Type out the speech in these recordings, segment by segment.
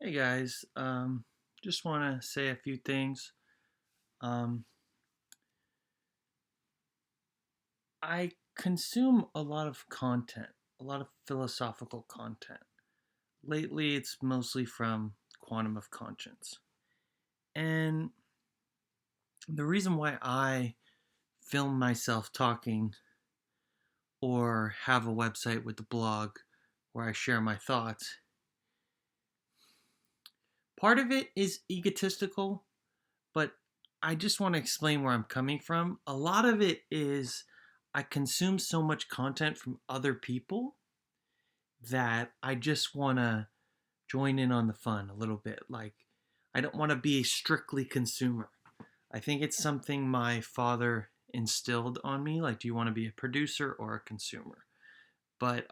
Hey guys, just want to say a few things. Um, I consume a lot of content, a lot of philosophical content. Lately, it's mostly from Quantum of Conscience. And the reason why I film myself talking or have a website with the blog where I share my thoughts, part of it is egotistical, but I just want to explain where I'm coming from. A lot of it is I consume so much content from other people that I just want to join in on the fun a little bit. Like, I don't want to be a strictly consumer. I think it's something my father instilled on me. Like, do you want to be a producer or a consumer? But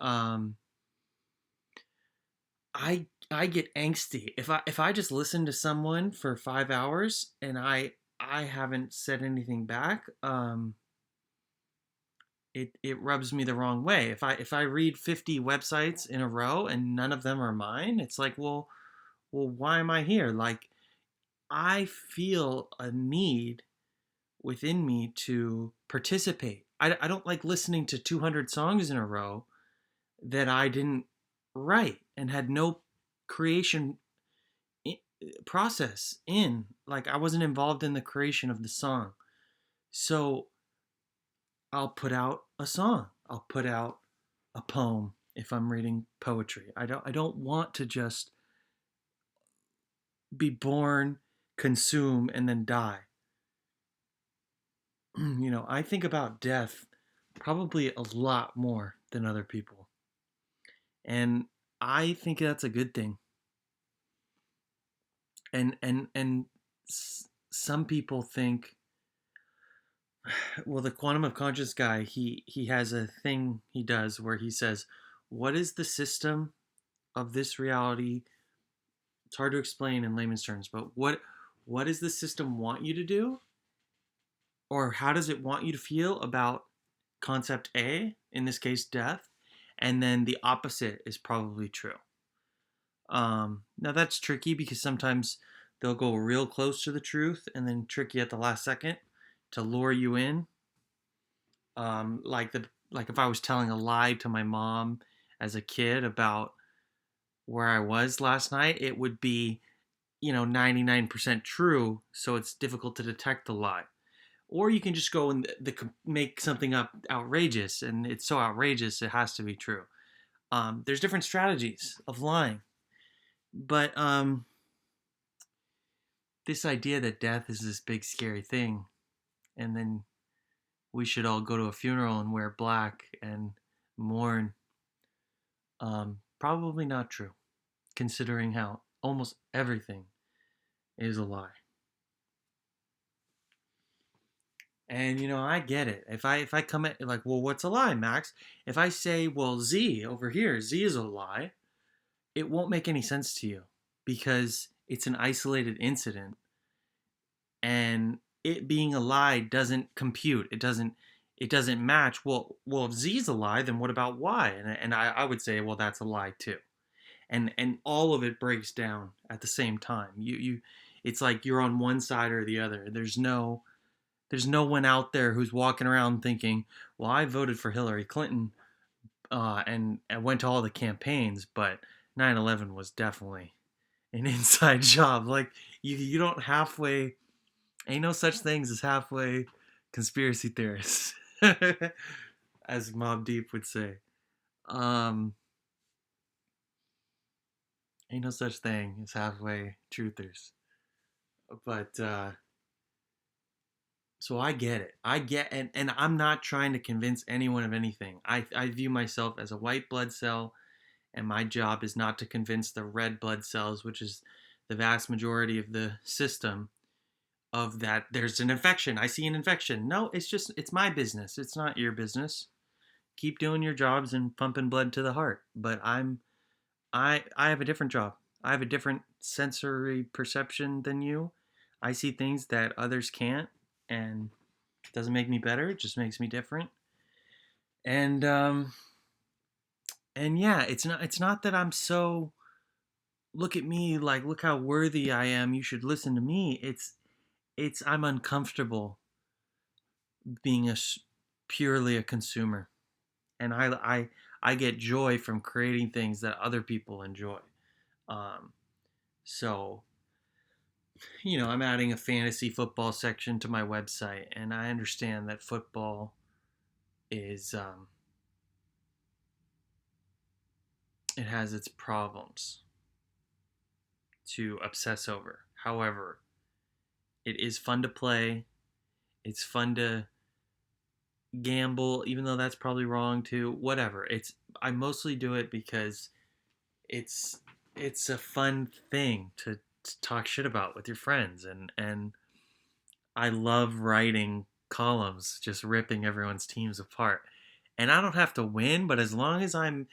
I get angsty if I just listen to someone for 5 hours and I haven't said anything back. It rubs me the wrong way. If I read 50 websites in a row and none of them are mine, it's like, well, why am I here? Like, I feel a need within me to participate. I don't like listening to 200 songs in a row that I didn't write and had no creation process in. Like, I wasn't involved in the creation of the song. So I'll put out a song. I'll put out a poem if I'm reading poetry. I don't want to just be born, consume, and then die. I think about death probably a lot more than other people. And I think that's a good thing. And some people think, well, the quantum of conscious guy, he has a thing he does where he says, what is the system of this reality? It's hard to explain in layman's terms, but what does the system want you to do, or how does it want you to feel about concept A, in this case death, and then the opposite is probably true. Now that's tricky because sometimes they'll go real close to the truth and then trick you at the last second to lure you in. Like if I was telling a lie to my mom as a kid about where I was last night, it would be 99% true, so it's difficult to detect the lie. Or you can just go and make something up outrageous, and it's so outrageous it has to be true. There's different strategies of lying, but this idea that death is this big scary thing, and then we should all go to a funeral and wear black and mourn, probably not true, considering how almost everything is a lie. And I get it. If I come at like, well, what's a lie, Max? If I say, well, Z over here, Z is a lie, it won't make any sense to you because it's an isolated incident, and it being a lie doesn't compute. It doesn't match. Well, if Z's a lie, then what about Y? And I would say, well, that's a lie too. And all of it breaks down at the same time. It's like you're on one side or the other. There's no one out there who's walking around thinking, well, I voted for Hillary Clinton, and went to all the campaigns, but 9/11 was definitely an inside job. Like, you don't halfway. Ain't no such things as halfway conspiracy theorists, as Mob Deep would say. Um, ain't no such thing as halfway truthers. But so I get it. I get, and I'm not trying to convince anyone of anything. I view myself as a white blood cell, and my job is not to convince the red blood cells, which is the vast majority of the system, of that there's an infection. I see an infection. No, it's my business. It's not your business. Keep doing your jobs and pumping blood to the heart. But I have a different job. I have a different sensory perception than you. I see things that others can't, and it doesn't make me better. It just makes me different. And yeah, it's not that I'm so look at me, like, look how worthy I am, you should listen to me. I'm uncomfortable being purely a consumer, and I get joy from creating things that other people enjoy. Um, so I'm adding a fantasy football section to my website, and I understand that football is it has its problems to obsess over. However, it is fun to play. It's fun to gamble, even though that's probably wrong too. Whatever. I mostly do it because it's it's a fun thing to talk shit about with your friends, and I love writing columns just ripping everyone's teams apart. And I don't have to win, but as long as I'm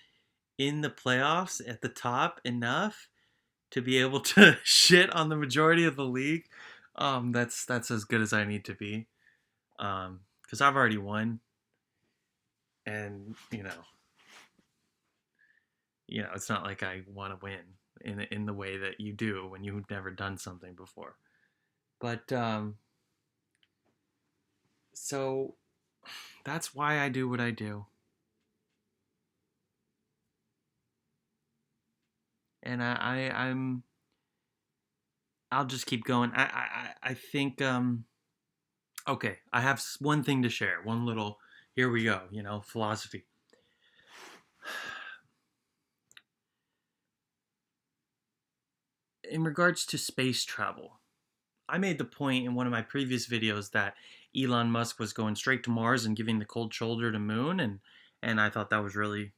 in the playoffs at the top enough to be able to shit on the majority of the league, that's as good as I need to be. Because I've already won, and it's not like I want to win in the way that you do when you've never done something before. But so that's why I do what I do, and I'll just keep going. I think okay. I have one thing to share. One little here we go. Philosophy. In regards to space travel, I made the point in one of my previous videos that Elon Musk was going straight to Mars and giving the cold shoulder to Moon, and I thought that was really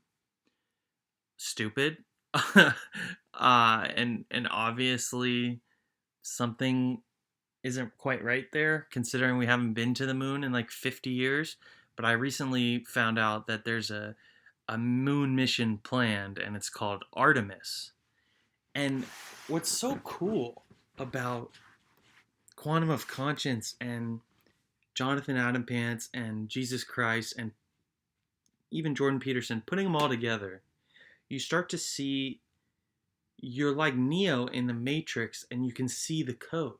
stupid. And obviously something isn't quite right there, considering we haven't been to the moon in like 50 years. But I recently found out that there's a moon mission planned, and it's called Artemis. And what's so cool about Quantum of Conscience and Jonathan Adam Pants and Jesus Christ and even Jordan Peterson, putting them all together, you start to see you're like Neo in the Matrix, and you can see the code.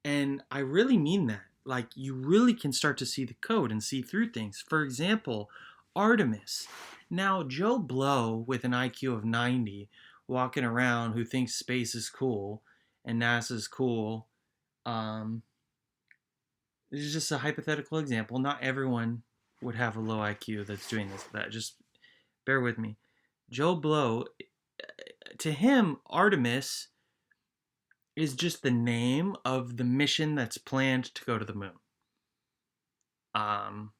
And I really mean that. Like, you really can start to see the code and see through things. For example, Artemis. Now, Joe Blow with an IQ of 90 walking around who thinks space is cool and NASA's cool. This is just a hypothetical example. Not everyone would have a low IQ that's doing this. That just bear with me. Joe Blow, to him, Artemis is just the name of the mission that's planned to go to the moon. Um,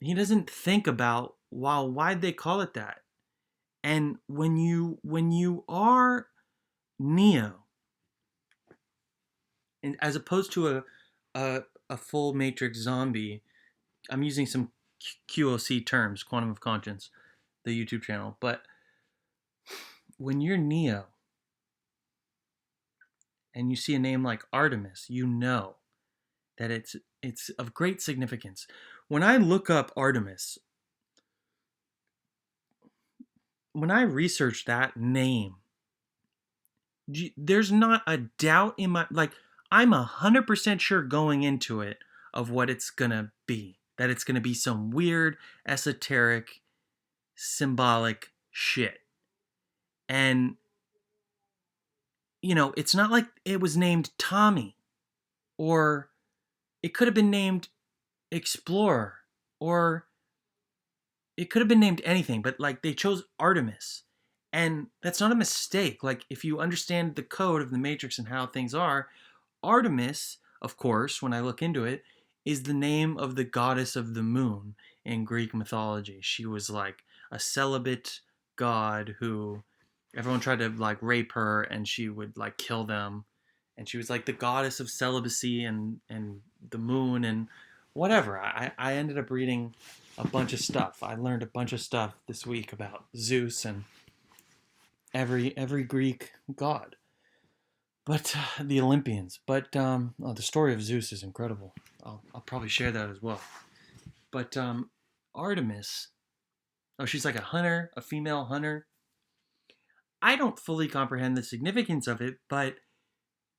he doesn't think about, well, why'd they call it that? And when you are Neo, and as opposed to a full Matrix zombie, I'm using some QOC terms, Quantum of Conscience, the YouTube channel, but when you're Neo and you see a name like Artemis, you know that it's of great significance. When I look up Artemis, when I research that name, there's not a doubt in my, like, I'm 100% sure going into it of what it's gonna be. That it's gonna be some weird, esoteric, symbolic shit. And it's not like it was named Tommy, or it could have been named Explorer, or it could have been named anything, but like they chose Artemis. And that's not a mistake. Like, if you understand the code of the Matrix and how things are, Artemis, of course, when I look into it, is the name of the goddess of the moon in Greek mythology. She was like a celibate god who everyone tried to like rape her, and she would like kill them. And she was like the goddess of celibacy and the moon and whatever. I ended up reading a bunch of stuff. I learned a bunch of stuff this week about Zeus and every Greek god, but the Olympians. But the story of Zeus is incredible. I'll probably share that as well. But Artemis, she's like a hunter, a female hunter, I don't fully comprehend the significance of it, but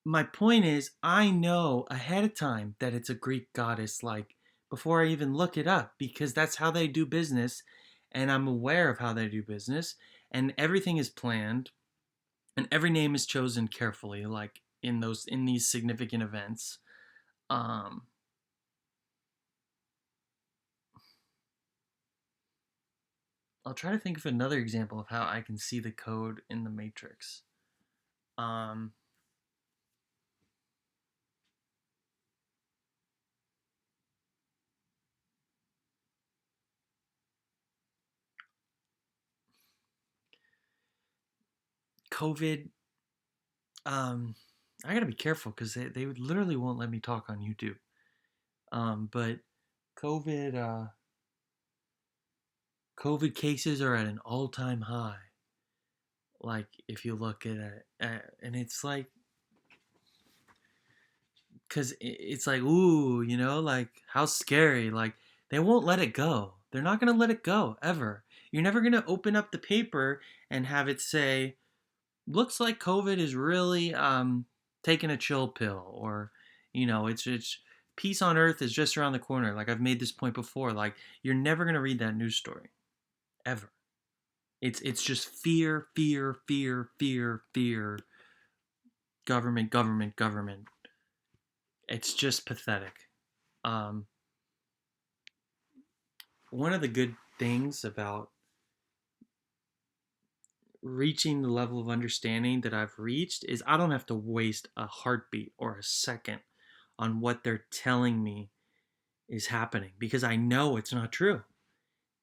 my point is, I know ahead of time that it's a Greek goddess, like before I even look it up, because that's how they do business, and I'm aware of how they do business, and everything is planned, and every name is chosen carefully, like in these significant events. Um, I'll try to think of another example of how I can see the code in the Matrix. Um, COVID. Um, I gotta be careful because they literally won't let me talk on YouTube. But COVID, COVID cases are at an all-time high. Like if you look at it, and it's like, cause it's like, ooh, like how scary. Like they won't let it go. They're not gonna let it go ever. You're never gonna open up the paper and have it say, looks like COVID is really taking a chill pill, or it's peace on earth is just around the corner. Like I've made this point before. Like you're never gonna read that news story ever. It's just fear, fear, fear, fear, fear. Government, government, government. It's just pathetic. Um, One of the good things about reaching the level of understanding that I've reached is I don't have to waste a heartbeat or a second on what they're telling me is happening because I know it's not true,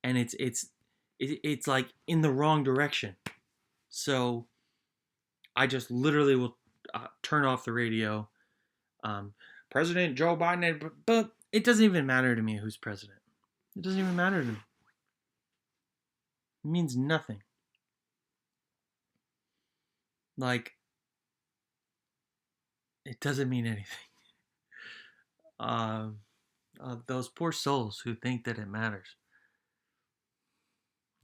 and it's like in the wrong direction. So I just literally will turn off the radio. Um, President Joe Biden, but it doesn't even matter to me who's president. It doesn't even matter to me. It means nothing. Like it doesn't mean anything. Um, those poor souls who think that it matters.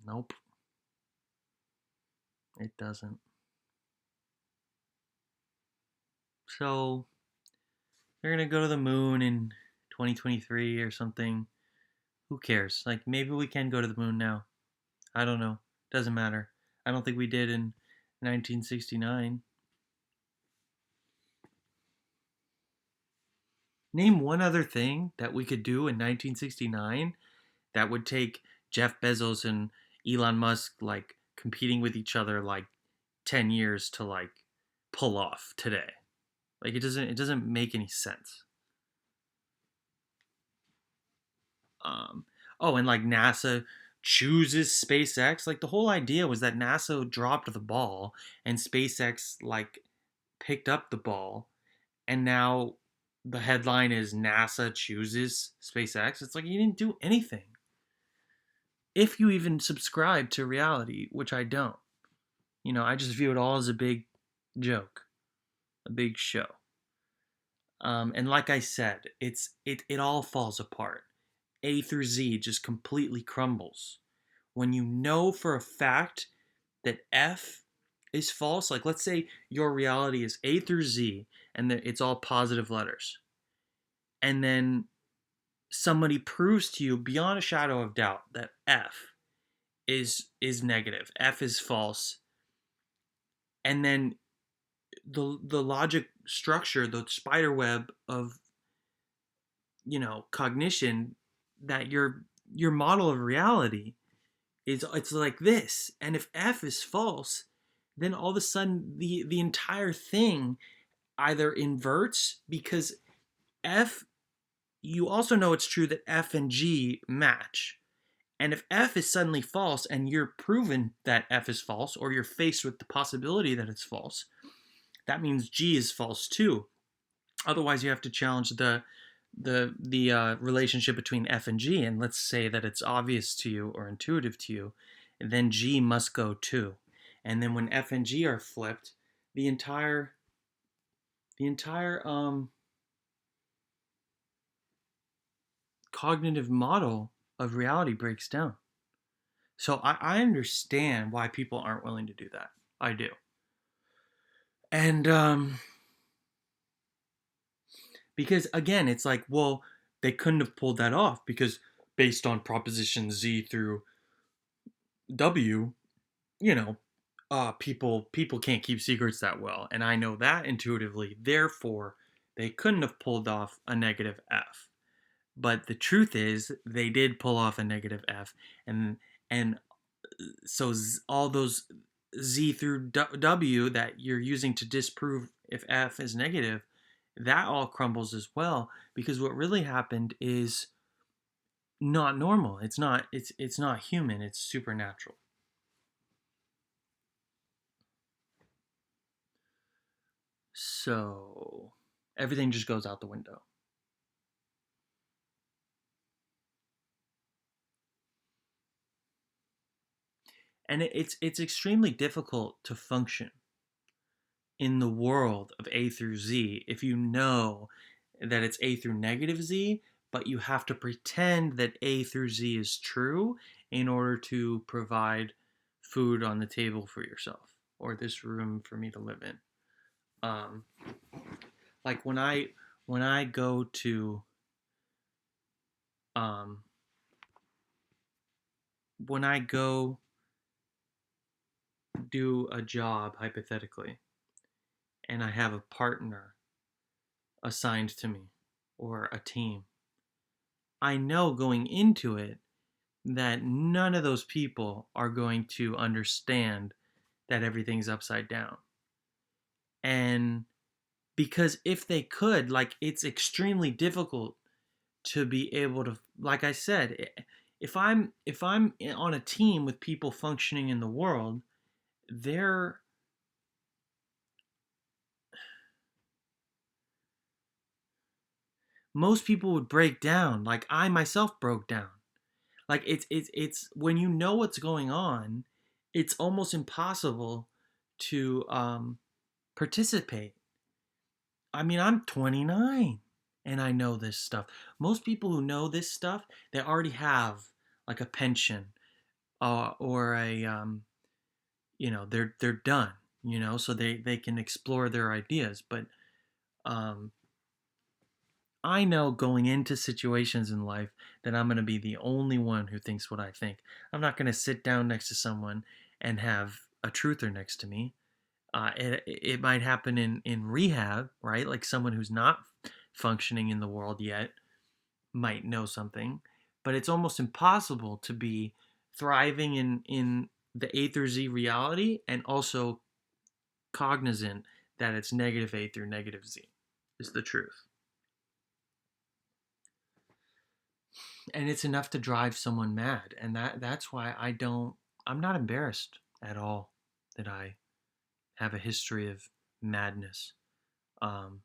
Nope, it doesn't. So they're gonna go to the moon in 2023 or something. Who cares? Like maybe we can go to the moon now. I don't know. Doesn't matter. I don't think we did in 1969. Name one other thing that we could do in 1969 that would take Jeff Bezos and Elon Musk like competing with each other like 10 years to like pull off today. Like it doesn't make any sense. Um, oh, and like NASA chooses SpaceX. Like the whole idea was that NASA dropped the ball and SpaceX like picked up the ball, and now the headline is NASA chooses SpaceX. It's like you didn't do anything. If you even subscribe to reality, which I don't. I just view it all as a big joke, a big show. And like I said, it all falls apart. A through Z just completely crumbles. When you know for a fact that F is false, like let's say your reality is A through Z and that it's all positive letters, and then somebody proves to you beyond a shadow of doubt that F is negative, F is false, and then the logic structure, the spider web of cognition, that your model of reality it's like this, and if F is false, then all of a sudden the entire thing either inverts because F, you also know it's true that F and G match. And if F is suddenly false and you're proven that F is false, or you're faced with the possibility that it's false, that means G is false too. Otherwise, you have to challenge the relationship between F and G, and let's say that it's obvious to you or intuitive to you, and then G must go too. And then when F and G are flipped, the entire cognitive model of reality breaks down. So I understand why people aren't willing to do that. I do. And because again, it's like, well, they couldn't have pulled that off because based on proposition Z through W, you know, people can't keep secrets that well, and I know that intuitively. Therefore, they couldn't have pulled off a negative F. But the truth is, they did pull off a negative F, and so all those Z through W that you're using to disprove if F is negative, that all crumbles as well, because what really happened is not normal. It's not human. It's supernatural. So everything just goes out the window. And it's extremely difficult to function in the world of A through Z if you know that it's A through negative Z, but you have to pretend that A through Z is true in order to provide food on the table for yourself or this room for me to live in. Um, like when I go to um, when I go do a job hypothetically, and I have a partner assigned to me or a team, I know going into it that none of those people are going to understand that everything's upside down. And because if they could, like, it's extremely difficult to be able to, like I said, if I'm on a team with people functioning in the world, they're most people would break down. Like I myself broke down. Like it's when you know what's going on, it's almost impossible to participate. I mean, I'm 29 and I know this stuff. Most people who know this stuff, they already have like a pension or a they're done, so they can explore their ideas. But um, I know going into situations in life that I'm going to be the only one who thinks what I think. I'm not going to sit down next to someone and have a truther next to me. It might happen in rehab, right? Like someone who's not functioning in the world yet might know something, but it's almost impossible to be thriving in the A through Z reality and also cognizant that it's negative A through negative Z is the truth. And it's enough to drive someone mad, and that's why I'm not embarrassed at all that I have a history of madness. um,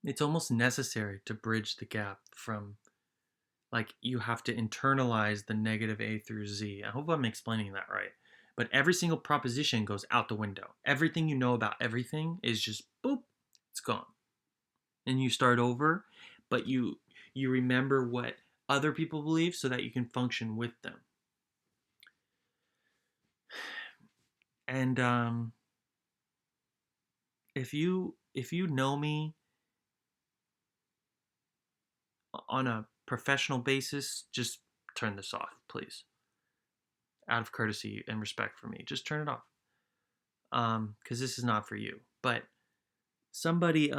it's almost necessary to bridge the gap from, like, you have to internalize the negative A through Z. I hope I'm explaining that right. But every single proposition goes out the window. Everything you know about everything is just boop, it's gone. And you start over, but you remember what other people believe so that you can function with them. And if you know me on a professional basis, just turn this off, please. Out of courtesy and respect for me, just turn it off. Because this is not for you. But somebody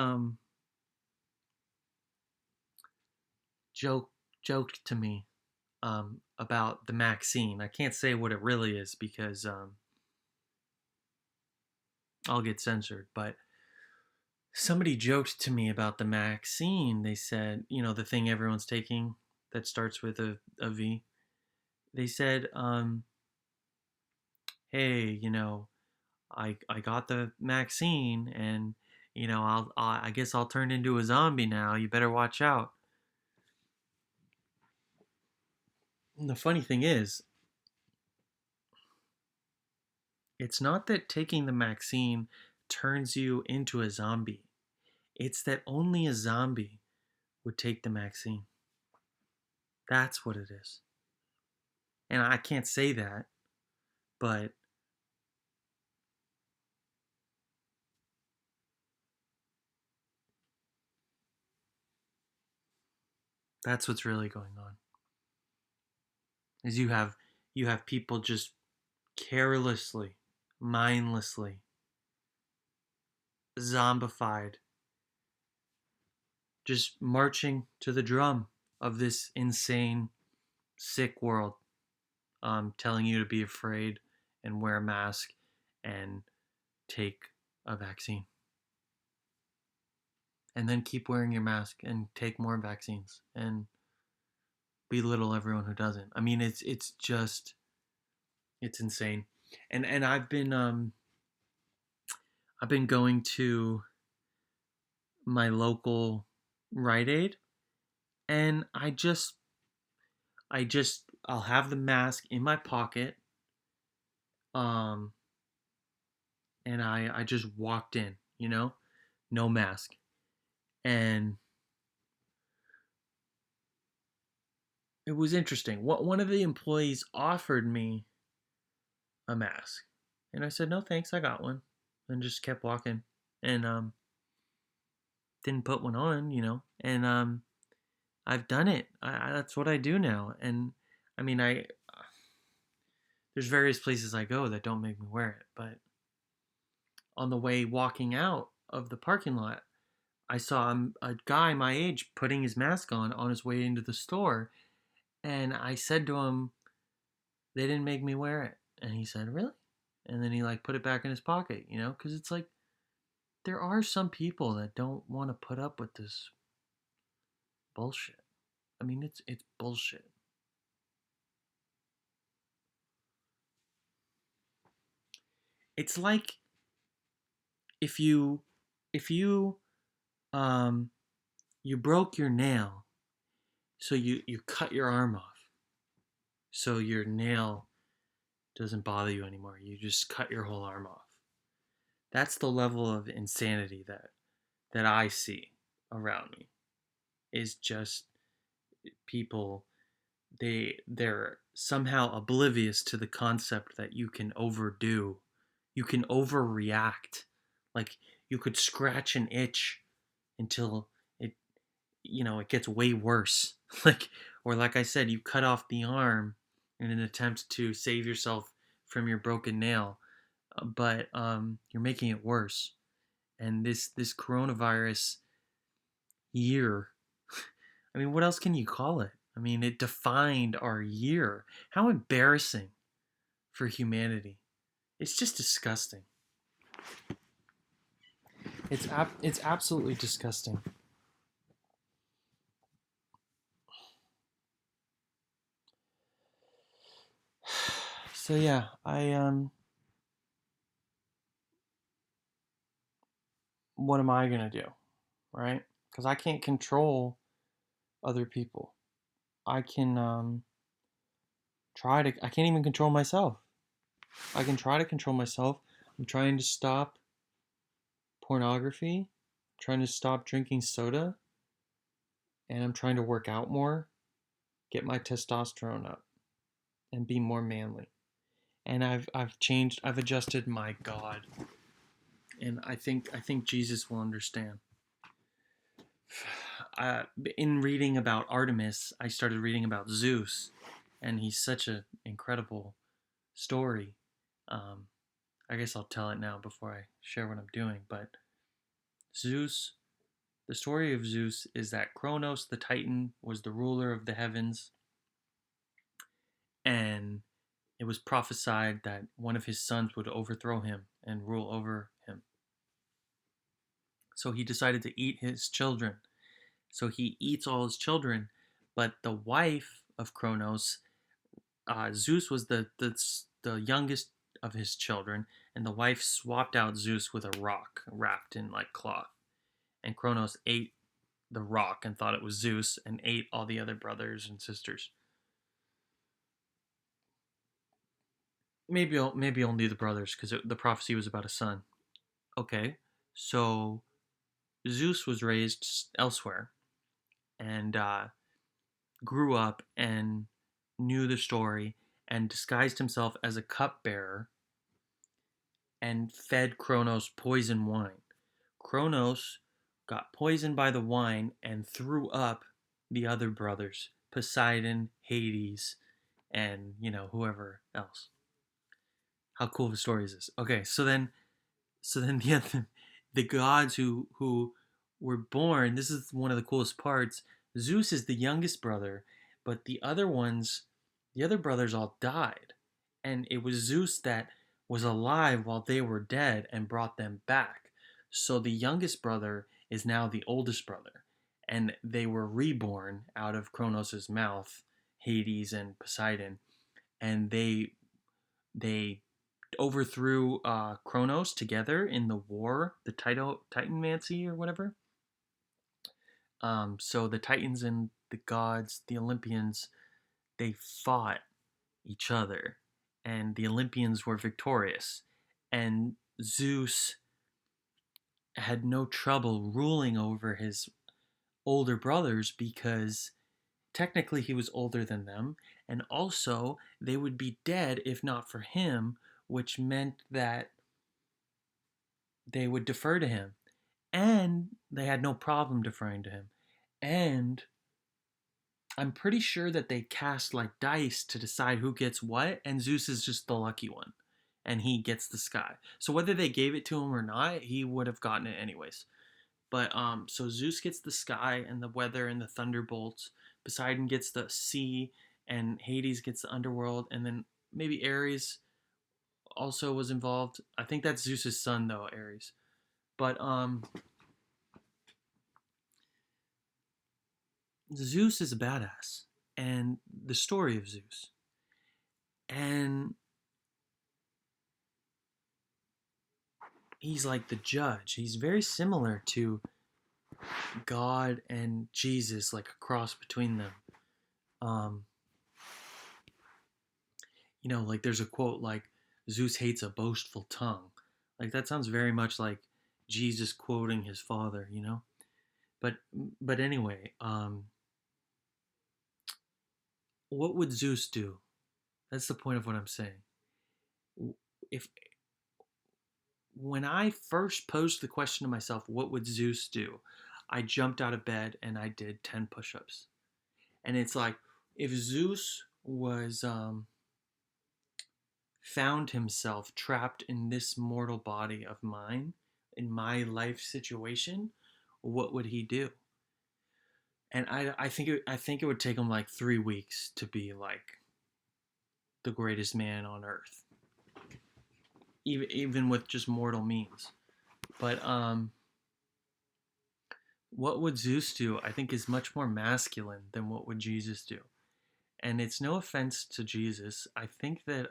joked to me about the Maxine. I can't say what it really is because I'll get censored. But somebody joked to me about the Maxine. They said, the thing everyone's taking that starts with a V. They said, hey, I got the Maxine, and I guess I'll turn into a zombie now. You better watch out. And the funny thing is, it's not that taking the Maxine turns you into a zombie. It's that only a zombie would take the Maxine. That's what it is. And I can't say that, but That's what's really going on. Is you have people just carelessly, mindlessly, zombified, just marching to the drum of this insane, sick world, telling you to be afraid and wear a mask and take a vaccine. And then keep wearing your mask and take more vaccines and belittle everyone who doesn't. I mean, it's just it's insane. And I've been going to my local Rite Aid, and I'll have the mask in my pocket, um, and I just walked in, no mask, and it was interesting. One of the employees offered me a mask, and I said no thanks, I got one, and just kept walking, and didn't put one on, and I've done it. That's what I do now, and I mean I there's various places I go that don't make me wear it, but on the way walking out of the parking lot, I saw a guy my age putting his mask on his way into the store, and I said to him, "They didn't make me wear it," and he said, "Really?" And then he like put it back in his pocket, because it's like there are some people that don't want to put up with this bullshit. I mean, it's bullshit. It's like if you um you broke your nail, so you cut your arm off, so your nail doesn't bother you anymore. You just cut your whole arm off. That's the level of insanity that I see around me. Is just people, they're somehow oblivious to the concept that you can overdo, you can overreact. Like you could scratch an itch until it it gets way worse. Or like I said, you cut off the arm in an attempt to save yourself from your broken nail, but you're making it worse. And this coronavirus year, I mean, what else can you call it? I mean, it defined our year. How embarrassing for humanity. It's just disgusting. It's absolutely disgusting. So yeah, I what am I gonna do, right? Because I can't control other people. I can try to. I can't even control myself. I can try to control myself. I'm trying to stop pornography. I'm trying to stop drinking soda, and I'm trying to work out more, get my testosterone up, and be more manly. And I've changed. I've adjusted my God, and I think Jesus will understand. Uh, in reading about Artemis, I started reading about Zeus, and he's such an incredible story. Um, I guess I'll tell it now before I share what I'm doing. But Zeus, the story of Zeus is that Kronos, the Titan, was the ruler of the heavens, and it was prophesied that one of his sons would overthrow him and rule over him. So he decided to eat his children. So he eats all his children, but the wife of Kronos, Zeus was the youngest of his children, and the wife swapped out Zeus with a rock wrapped in like cloth. And Kronos ate the rock and thought it was Zeus and ate all the other brothers and sisters. Maybe only the brothers because the prophecy was about a son. Okay, so Zeus was raised elsewhere and grew up and knew the story and disguised himself as a cupbearer and fed Kronos poison wine. Kronos got poisoned by the wine and threw up the other brothers, Poseidon, Hades, and whoever else. How cool of a story is this? Okay, so then the gods who were born. This is one of the coolest parts. Zeus is the youngest brother, but the other brothers all died, and it was Zeus that was alive while they were dead and brought them back. So the youngest brother is now the oldest brother, and they were reborn out of Kronos' mouth, Hades and Poseidon, and they overthrew Kronos together in the war, the Titanmancy or whatever. So the Titans and the gods, the Olympians, they fought each other, and the Olympians were victorious. And Zeus had no trouble ruling over his older brothers because technically he was older than them, and also they would be dead if not for him, which meant that they would defer to him. And they had no problem deferring to him. And I'm pretty sure that they cast like dice to decide who gets what, and Zeus is just the lucky one. And he gets the sky. So whether they gave it to him or not, he would have gotten it anyways. But so Zeus gets the sky and the weather and the thunderbolts. Poseidon gets the sea, and Hades gets the underworld, and then maybe Ares also was involved. I think that's Zeus's son though, Ares. But Zeus is a badass, and the story of Zeus, and he's like the judge. He's very similar to God and Jesus, like a cross between them. Um, like there's a quote like Zeus hates a boastful tongue. Like that sounds very much like Jesus quoting his father. But but anyway, what would Zeus do? That's the point of what I'm saying. If When I first posed the question to myself, what would Zeus do? I jumped out of bed and I did 10 push-ups. And it's like if Zeus was found himself trapped in this mortal body of mine, in my life situation, what would he do? And I think it would take him like 3 weeks to be like the greatest man on earth, even with just mortal means. But what would Zeus do? I think is much more masculine than what would Jesus do. And it's no offense to Jesus. I think that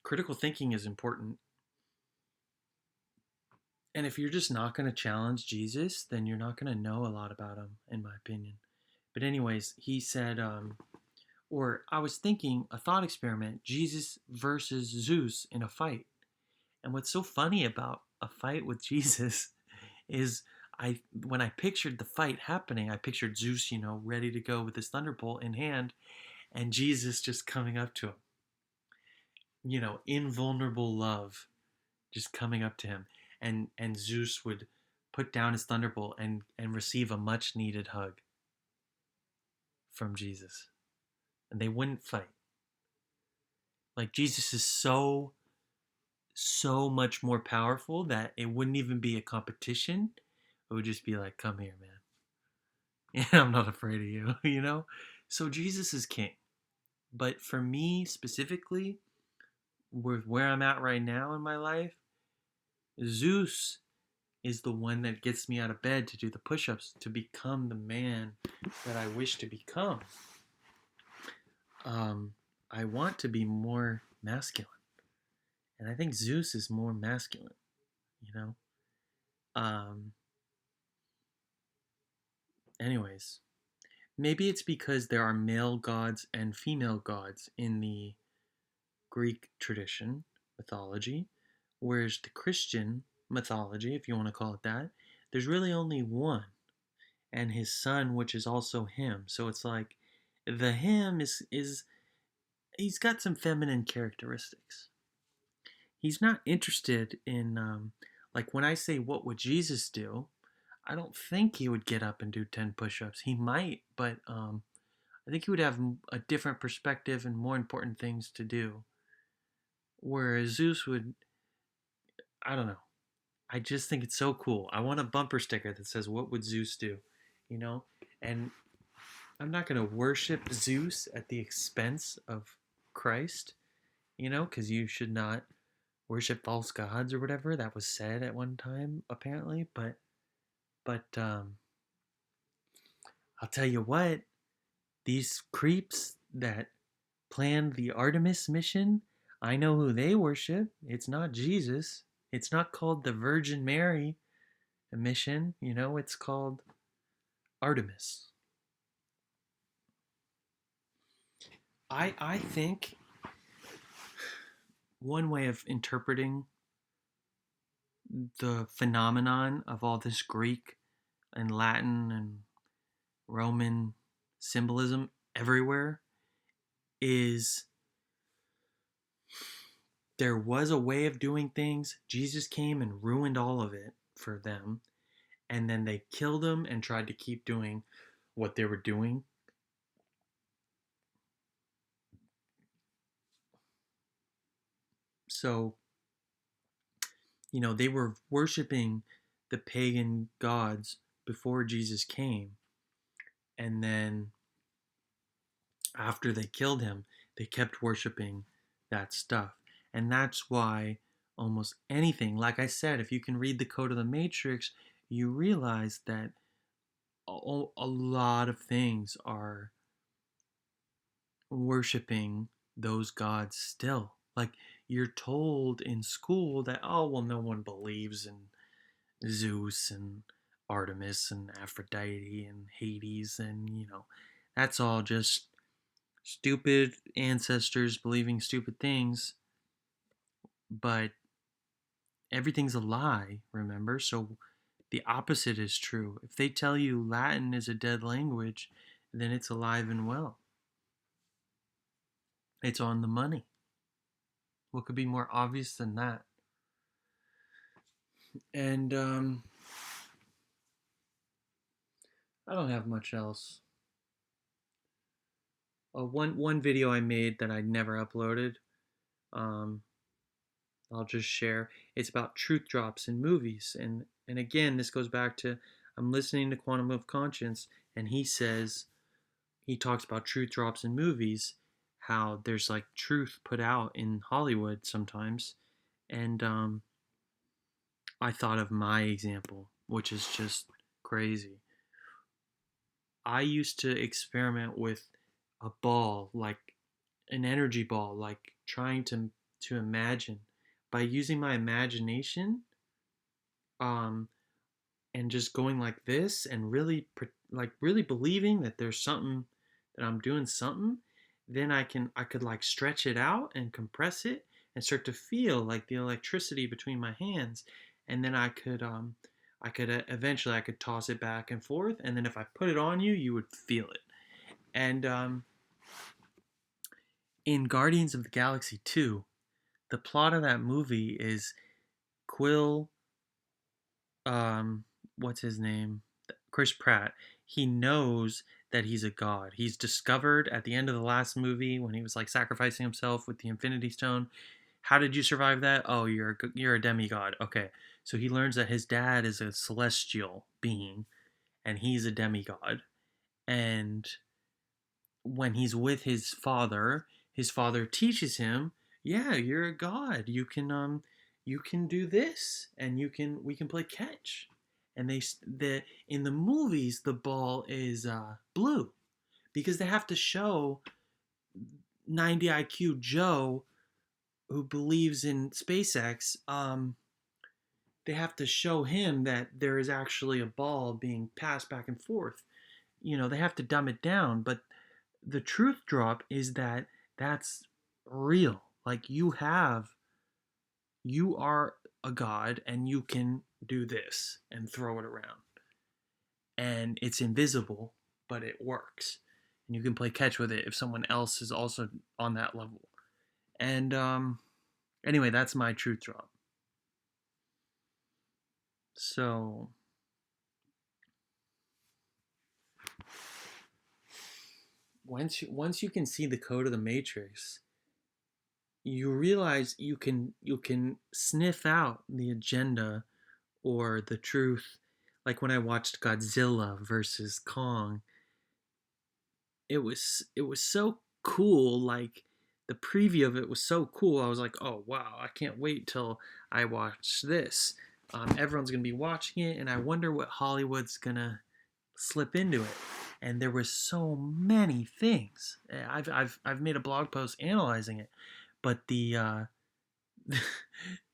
critical thinking is important. And if you're just not going to challenge Jesus, then you're not going to know a lot about him, in my opinion. But anyways, he said, or I was thinking a thought experiment: Jesus versus Zeus in a fight. And what's so funny about a fight with Jesus is when I pictured the fight happening, I pictured Zeus, ready to go with his thunderbolt in hand, and Jesus just coming up to him. Invulnerable love just coming up to him. And Zeus would put down his thunderbolt and receive a much needed hug from Jesus. And they wouldn't fight. Like Jesus is so much more powerful that it wouldn't even be a competition. It would just be like, come here, man. I'm not afraid of you. So Jesus is king. But for me specifically, with where I'm at right now in my life, Zeus is the one that gets me out of bed to do the push-ups, to become the man that I wish to become. I want to be more masculine. And I think Zeus is more masculine, you know? Anyways, maybe it's because there are male gods and female gods in the Greek tradition, mythology, whereas the Christian mythology, if you want to call it that, there's really only one, and his son, which is also him. So it's like the him is he's got some feminine characteristics. He's not interested in like when I say what would Jesus do, I don't think he would get up and do 10 push-ups. He might, but I think he would have a different perspective and more important things to do. Whereas Zeus would, I don't know. I just think it's so cool. I want a bumper sticker that says, "What would Zeus do?" You know? And I'm not going to worship Zeus at the expense of Christ, because you should not worship false gods or whatever that was said at one time, apparently. But I'll tell you what, these creeps that planned the Artemis mission, I know who they worship. It's not Jesus. It's not called the Virgin Mary mission. It's called Artemis. I think one way of interpreting the phenomenon of all this Greek and Latin and Roman symbolism everywhere is there was a way of doing things. Jesus came and ruined all of it for them. And then they killed him and tried to keep doing what they were doing. So, they were worshiping the pagan gods before Jesus came. And then after they killed him, they kept worshiping that stuff. And that's why almost anything, like I said, if you can read the code of the Matrix, you realize that a lot of things are worshiping those gods still. Like, you're told in school that, oh, well, no one believes in Zeus and Artemis and Aphrodite and Hades, and, that's all just stupid ancestors believing stupid things. But everything's a lie, remember? So the opposite is true. If they tell you Latin is a dead language, then it's alive and well. It's on the money. What could be more obvious than that? And I don't have much else. One video I made that I never uploaded, um, I'll just share. It's about truth drops in movies, and again, this goes back to I'm listening to Quantum of Conscience, and he talks about truth drops in movies, how there's like truth put out in Hollywood sometimes, and I thought of my example, which is just crazy. I used to experiment with a ball, like an energy ball, like trying to imagine by using my imagination, um, and just going like this and really believing that there's something that I'm doing something. Then I could like stretch it out and compress it and start to feel like the electricity between my hands, and then eventually I could toss it back and forth, and then if I put it on you, you would feel it. And in Guardians of the Galaxy 2, the plot of that movie is Quill, what's his name? Chris Pratt. He knows that he's a god. He's discovered at the end of the last movie when he was like sacrificing himself with the Infinity Stone. How did you survive that? Oh, you're a demigod. Okay. So he learns that his dad is a celestial being and he's a demigod. And when he's with his father teaches him, yeah, you're a god. You can do this, and we can play catch. And in the movies the ball is blue because they have to show 90 IQ Joe who believes in SpaceX. They have to show him that there is actually a ball being passed back and forth. They have to dumb it down, but the truth drop is that that's real. Like you are a god and you can do this and throw it around. And it's invisible, but it works. And you can play catch with it if someone else is also on that level. And anyway, that's my truth drop. So once you can see the code of the Matrix, you realize you can sniff out the agenda or the truth. Like when I watched Godzilla versus Kong, it was so cool. Like the preview of it was so cool. I was like, oh wow, I can't wait till I watch this. Everyone's gonna be watching it, and I wonder what Hollywood's gonna slip into it. And there was so many things. I've made a blog post analyzing it, but the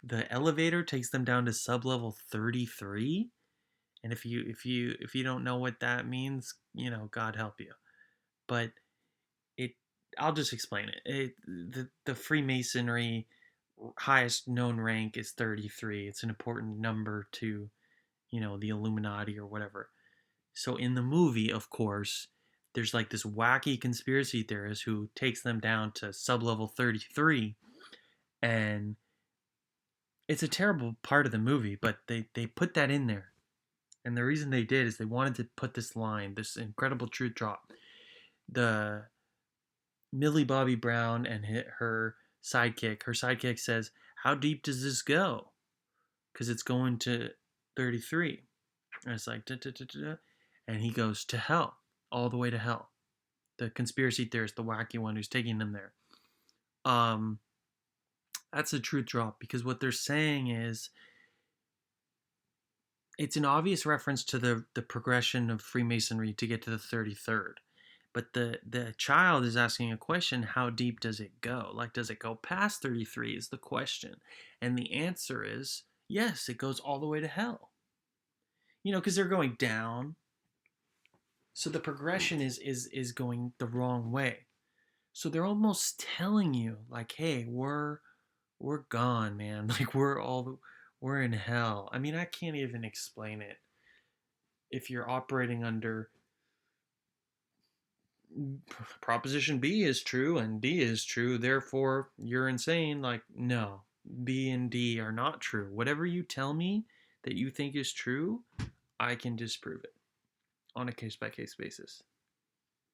elevator takes them down to sub level 33. And if you don't know what that means, God help you. But it I'll just explain it. The Freemasonry highest known rank is 33. It's an important number to, the Illuminati or whatever. So in the movie, of course, there's like this wacky conspiracy theorist who takes them down to sublevel 33, and it's a terrible part of the movie, but they put that in there. And the reason they did is they wanted to put this line, this incredible truth drop. The Millie Bobby Brown and her sidekick says, "How deep does this go?" Because it's going to 33. And it's like, da, da, da, da. And he goes to hell, all the way to hell. The conspiracy theorist, the wacky one who's taking them there. That's a truth drop, because what they're saying is it's an obvious reference to the progression of Freemasonry to get to the 33rd. But the child is asking a question: how deep does it go? Like, does it go past 33 is the question. And the answer is yes, it goes all the way to hell. Because they're going down. So the progression is going the wrong way. So they're almost telling you, like, hey, we're gone, man. Like we're in hell. I mean, I can't even explain it. If you're operating under Proposition B is true and D is true, therefore you're insane. Like, no, B and D are not true. Whatever you tell me that you think is true, I can disprove it on a case by case basis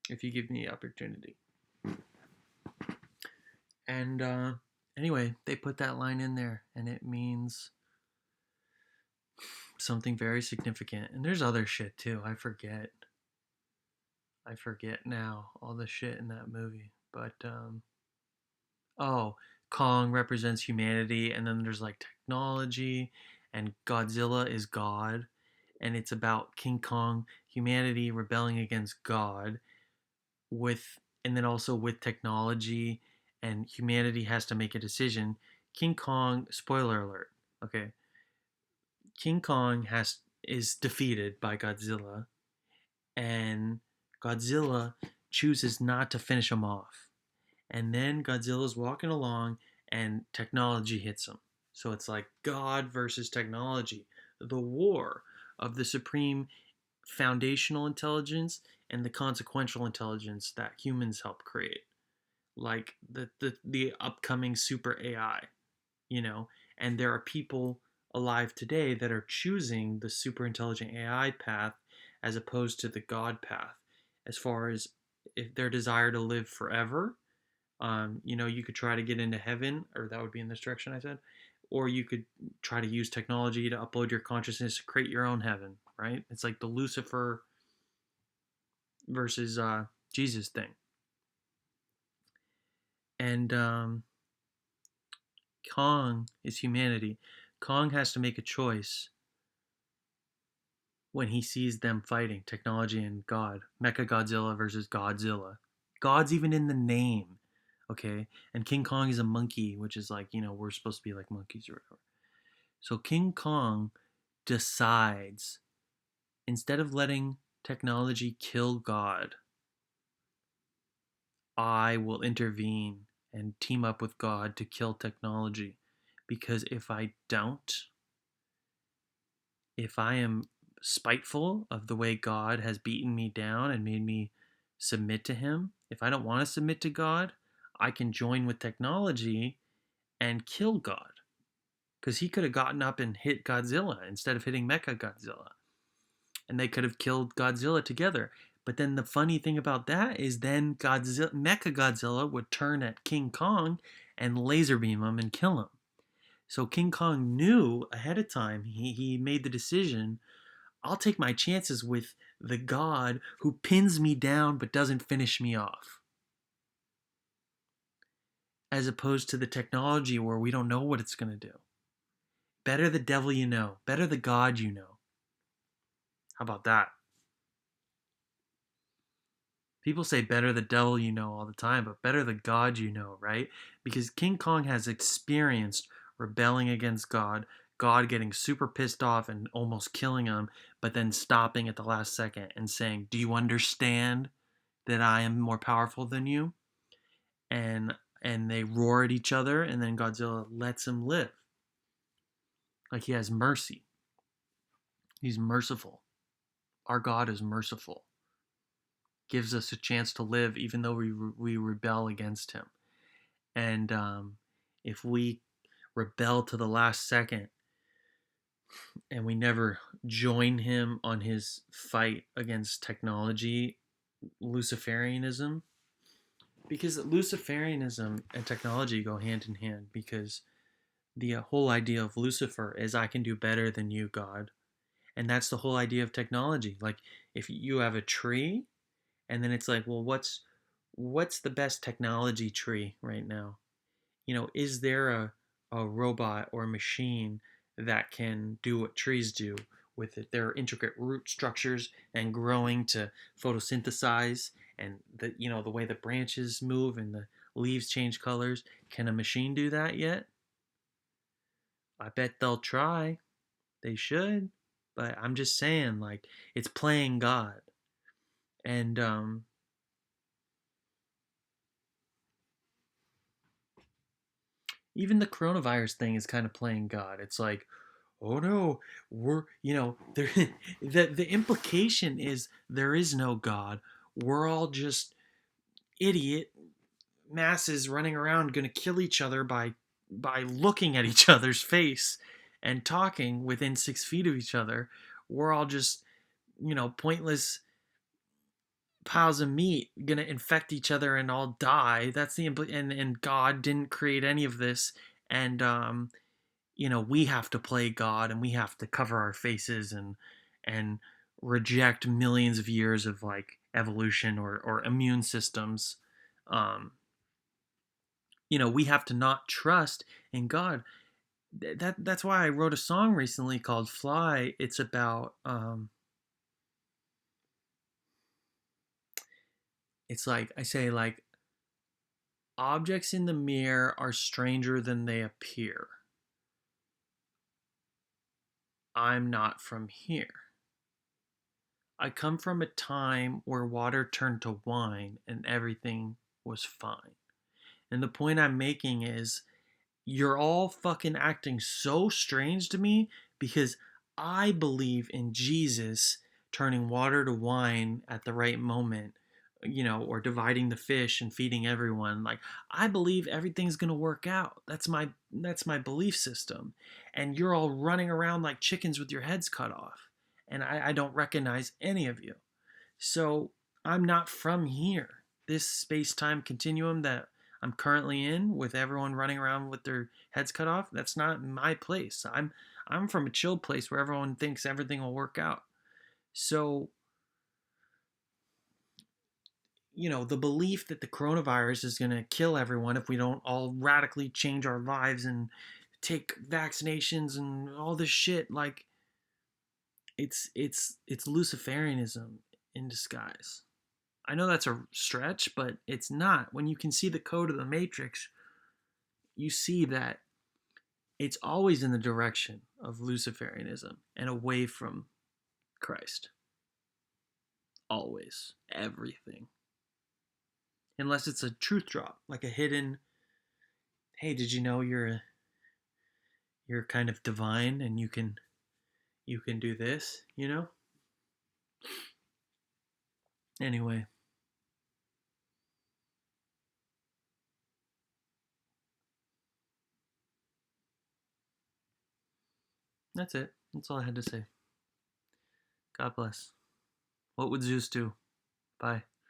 if you give me the opportunity. And anyway, they put that line in there, and it means something very significant. And there's other shit too. I forget now all the shit in that movie. But Kong represents humanity, and then there's like technology, and Godzilla is God, and it's about King Kong, humanity rebelling against God, and then also with technology, and humanity has to make a decision. King Kong, spoiler alert, okay. King Kong is defeated by Godzilla, and Godzilla chooses not to finish him off. And then Godzilla's walking along and technology hits him. So it's like God versus technology, the war of the supreme foundational intelligence and the consequential intelligence that humans help create. Like the upcoming super AI, and there are people alive today that are choosing the super intelligent AI path as opposed to the God path, as far as if their desire to live forever. You could try to get into heaven, or that would be in this direction I said, or you could try to use technology to upload your consciousness to create your own heaven, right? It's like the Lucifer versus Jesus thing. And Kong is humanity. Kong has to make a choice when he sees them fighting, technology and God. Mecha Godzilla versus Godzilla. God's even in the name, okay? And King Kong is a monkey, which is like, we're supposed to be like monkeys or whatever. So King Kong decides, instead of letting technology kill God, I will intervene and team up with God to kill technology. Because if I don't, if I am spiteful of the way God has beaten me down and made me submit to him, if I don't want to submit to God, I can join with technology and kill God. Because he could have gotten up and hit Godzilla instead of hitting Mecha Godzilla. And they could have killed Godzilla together. But then the funny thing about that is then Mecha Godzilla would turn at King Kong and laser beam him and kill him. So King Kong knew ahead of time. He made the decision. I'll take my chances with the god who pins me down but doesn't finish me off. As opposed to the technology where we don't know what it's going to do. Better the devil you know. Better the God you know. How about that? People say better the devil you know all the time, but better the God you know, right? Because King Kong has experienced rebelling against God, God getting super pissed off and almost killing him, but then stopping at the last second and saying, "Do you understand that I am more powerful than you?" And they roar at each other, and then Godzilla lets him live. Like he has mercy. He's merciful. Our God is merciful. Gives us a chance to live even though we rebel against him. And if we rebel to the last second and we never join him on his fight against technology, Luciferianism, because Luciferianism and technology go hand in hand, because the whole idea of Lucifer is I can do better than you, God. And that's the whole idea of technology. Like if you have a tree and then it's like, well, what's the best technology tree right now? Is there a robot or a machine that can do what trees do with their intricate root structures and growing to photosynthesize, and the way the branches move and the leaves change colors? Can a machine do that yet? I bet they'll try. They should. But I'm just saying, like, it's playing God. And even the coronavirus thing is kind of playing God. It's like, oh no, we're there. The implication is there is no God. We're all just idiot masses running around, gonna kill each other by looking at each other's face and talking within 6 feet of each other. We're all just pointless piles of meat gonna infect each other and all die. That's and God didn't create any of this. And we have to play God, and we have to cover our faces and reject millions of years of like evolution or immune systems. um we have to not trust in God. That's why I wrote a song recently called Fly. It's about it's like I say, like, objects in the mirror are stranger than they appear. I'm not from here. I come from a time where water turned to wine and everything was fine. And the point I'm making is you're all fucking acting so strange to me because I believe in Jesus turning water to wine at the right moment, or dividing the fish and feeding everyone. Like, I believe everything's going to work out. That's my belief system. And you're all running around like chickens with your heads cut off. And I don't recognize any of you. So I'm not from here. This space-time continuum that I'm currently in, with everyone running around with their heads cut off, that's not my place. I'm from a chill place where everyone thinks everything will work out. So, the belief that the coronavirus is going to kill everyone if we don't all radically change our lives and take vaccinations and all this shit, like, it's Luciferianism in disguise. I know that's a stretch, but it's not. When you can see the code of the Matrix, you see that it's always in the direction of Luciferianism and away from Christ. Always. Everything. Unless it's a truth drop, like a hidden, hey, did you know you're kind of divine and you can do this, Anyway, that's it. That's all I had to say. God bless. What would Zeus do? Bye.